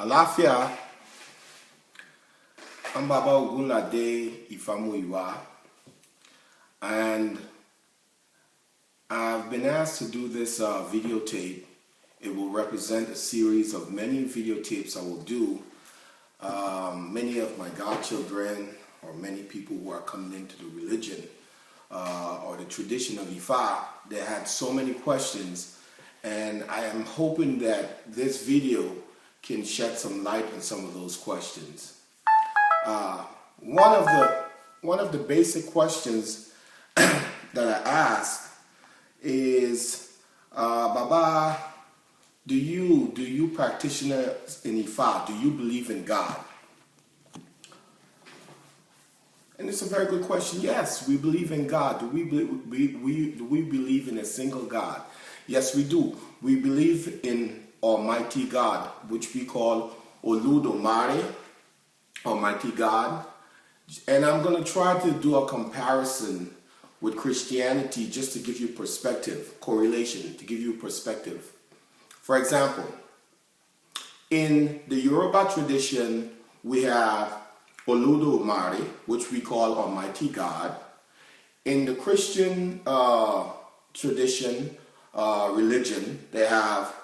Alafia, I'm Baba Ifamuyiwa, and I've been asked to do this videotape. It will represent a series of many videotapes I will do. Many of my godchildren or many people who are coming into the religion or the tradition of Ifa, they had so many questions, and I am hoping that this video can shed some light on some of those questions. One of the basic questions that I ask is, Baba, do you practitioners in Ifa, do you believe in God? And it's a very good question. Yes, we believe in God. Do we believe in a single God? Yes, we do. We believe in Almighty God, which we call Oludumare, Almighty God. And I'm going to try to do a comparison with Christianity just to give you perspective, correlation, to give you perspective. For example, in the Yoruba tradition, we have Oludumare, which we call Almighty God. In the Christian tradition, religion, they have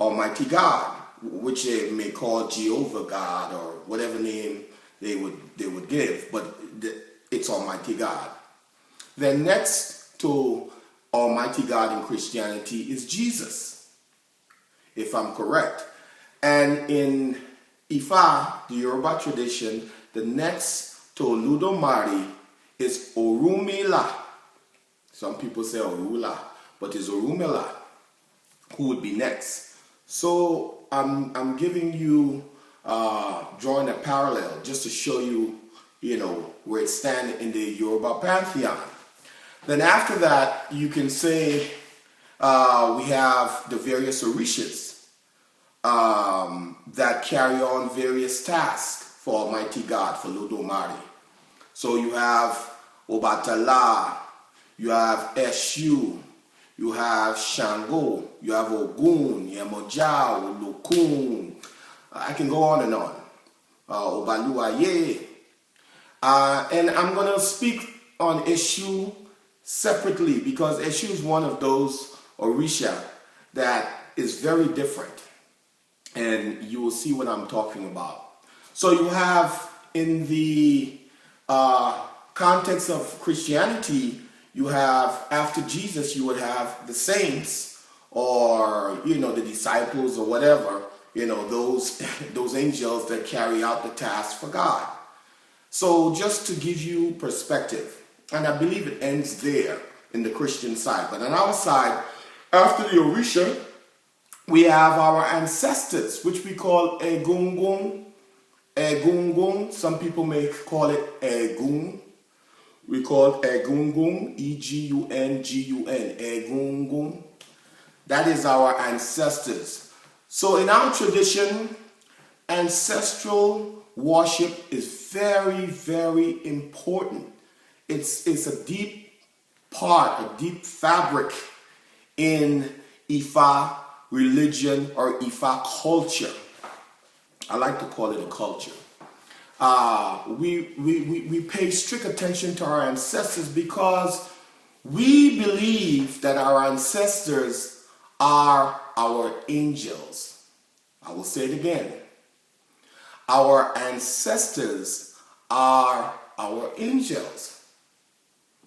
Almighty God, which they may call Jehovah God or whatever name they would give, but it's Almighty God. Then next to Almighty God in Christianity is Jesus, if I'm correct. And in Ifa, the Yoruba tradition, the next to Oludumare is Orumila. Some people say Orula, but it's Orumila who would be next. So I'm giving you, drawing a parallel just to show you, where it stands in the Yoruba Pantheon. Then after that, you can say we have the various Orishas that carry on various tasks for Almighty God, for Oludumare. So you have Obatala, you have Eshu, you have Shango, you have Ogun, Yemoja, Olokun. I can go on and on. Obaluaye. And I'm going to speak on Eshu separately because Eshu is one of those Orisha that is very different. And you will see what I'm talking about. So you have, in the context of Christianity, you have, after Jesus, you would have the saints or, the disciples or whatever, those angels that carry out the task for God. So just to give you perspective, and I believe it ends there in the Christian side. But on our side, after the Orisha, we have our ancestors, which we call Egungun. Egungun, some people may call it Egun. We call it Egungun, E-G-U-N-G-U-N, Egungun. That is our ancestors. So in our tradition, ancestral worship is very, very important. It's a deep part, a deep fabric in Ifa religion or Ifa culture. I like to call it a culture. We pay strict attention to our ancestors because we believe that our ancestors are our angels. I will say it again. Our ancestors are our angels.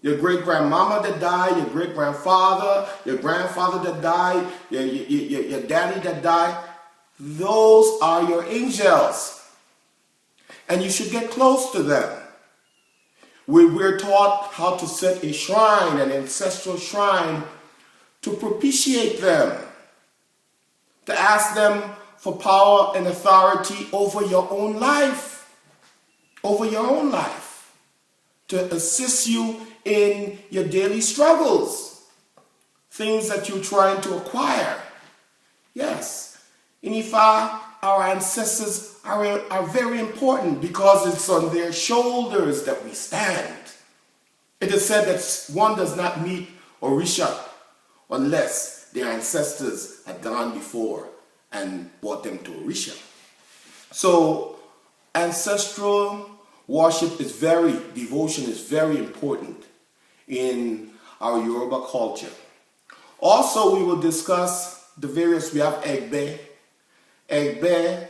Your great-grandmama that died, your great-grandfather, your grandfather that died, your daddy that died, those are your angels. And you should get close to them. We're taught how to set a shrine, an ancestral shrine, to propitiate them, to ask them for power and authority over your own life, to assist you in your daily struggles, things that you're trying to acquire. Yes, in Ifa, our ancestors are very important because it's on their shoulders that we stand. It is said that one does not meet Orisha unless their ancestors had gone before and brought them to Orisha. So ancestral worship is devotion is very important in our Yoruba culture. Also, we will discuss the various, we have Egbe. Egbe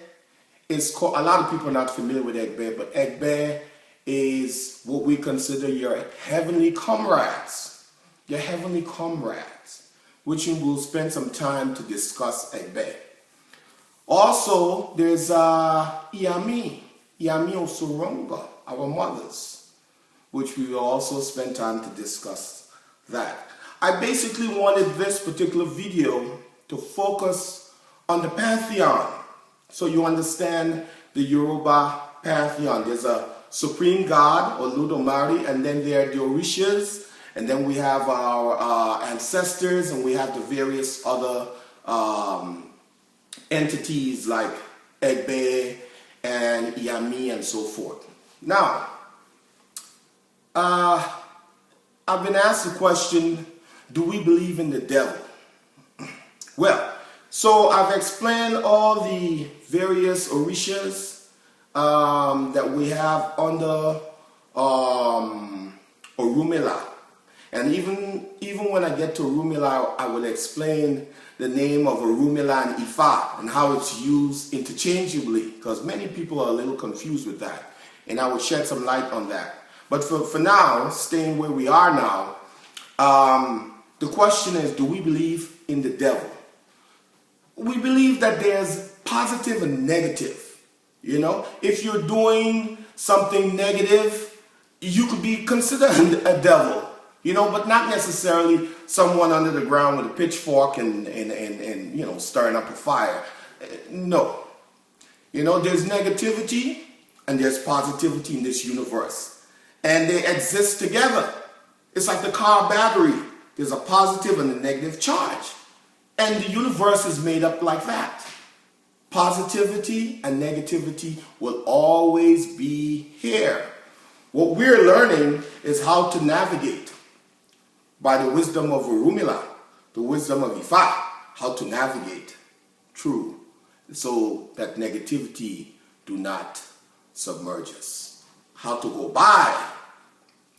is called, a lot of people are not familiar with Egbe, but Egbe is what we consider your heavenly comrades. Your heavenly comrades, which we will spend some time to discuss Egbe. Also, there's Iyami Osoronga, our mothers, which we will also spend time to discuss that. I basically wanted this particular video to focus on the pantheon, so you understand the Yoruba pantheon. There's a supreme god, Olodumare, and then there are the Orishas, and then we have our ancestors, and we have the various other entities like Egbe and Iyami and so forth. Now, I've been asked the question, do we believe in the devil? Well, so I've explained all the various Orishas that we have under Orunmila. And even when I get to Orunmila, I will explain the name of Orunmila and Ifa and how it's used interchangeably, because many people are a little confused with that. And I will shed some light on that. But for now, staying where we are now, the question is, do we believe in the devil? We believe that there's positive and negative. You know, if you're doing something negative, you could be considered a devil. You know, but not necessarily someone under the ground with a pitchfork and you know, stirring up a fire. No. You know, there's negativity and there's positivity in this universe. And they exist together. It's like the car battery. There's a positive and a negative charge. And the universe is made up like that. Positivity and negativity will always be here. What we're learning is how to navigate by the wisdom of Orunmila, the wisdom of Ifa, how to navigate through so that negativity do not submerge us. How to go by,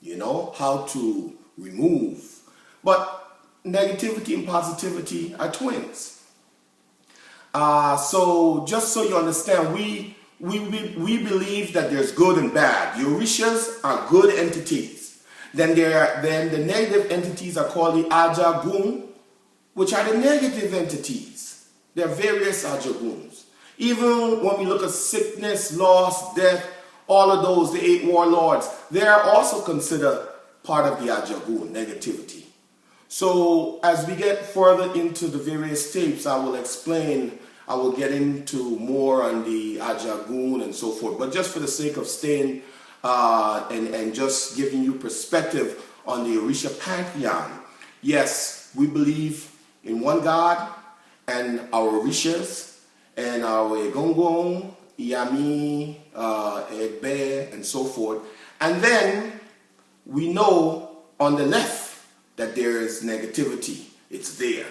you know, how to remove. But negativity and positivity are twins. So just so you understand, we believe that there's good and bad. The Orishas are good entities. Then the negative entities are called the Ajagun, which are the negative entities. There are various Ajaguns. Even when we look at sickness, loss, death, all of those, the 8 warlords, they are also considered part of the Ajagun, negativity. So as we get further into the various tapes, I will get into more on the Ajagun and so forth. But just for the sake of staying and just giving you perspective on the Orisa Pantheon, yes, we believe in one God and our Orishas and our Egungun, Iyami, Egbe, and so forth. And then we know on the left that there is negativity. It's there.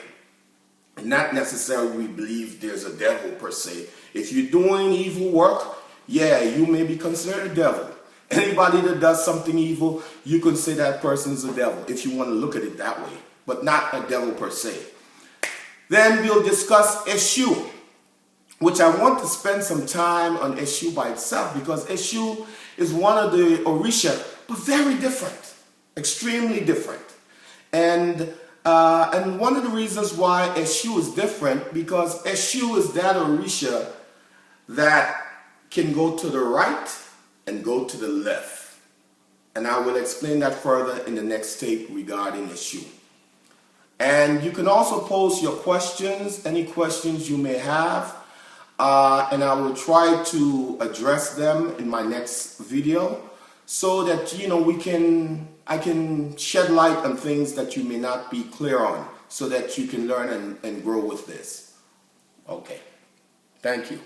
And not necessarily we believe there's a devil per se. If you're doing evil work, yeah, you may be considered a devil. Anybody that does something evil, you can say that person is a devil, if you want to look at it that way, but not a devil per se. Then we'll discuss Eshu, which I want to spend some time on Eshu by itself, because Eshu is one of the Orisha, but very different, extremely different. And one of the reasons why Eshu is different, because Eshu is that Orisha that can go to the right and go to the left. And I will explain that further in the next tape regarding Eshu. And you can also post your questions, any questions you may have, and I will try to address them in my next video so that, you know, I can shed light on things that you may not be clear on so that you can learn and grow with this. Okay. Thank you.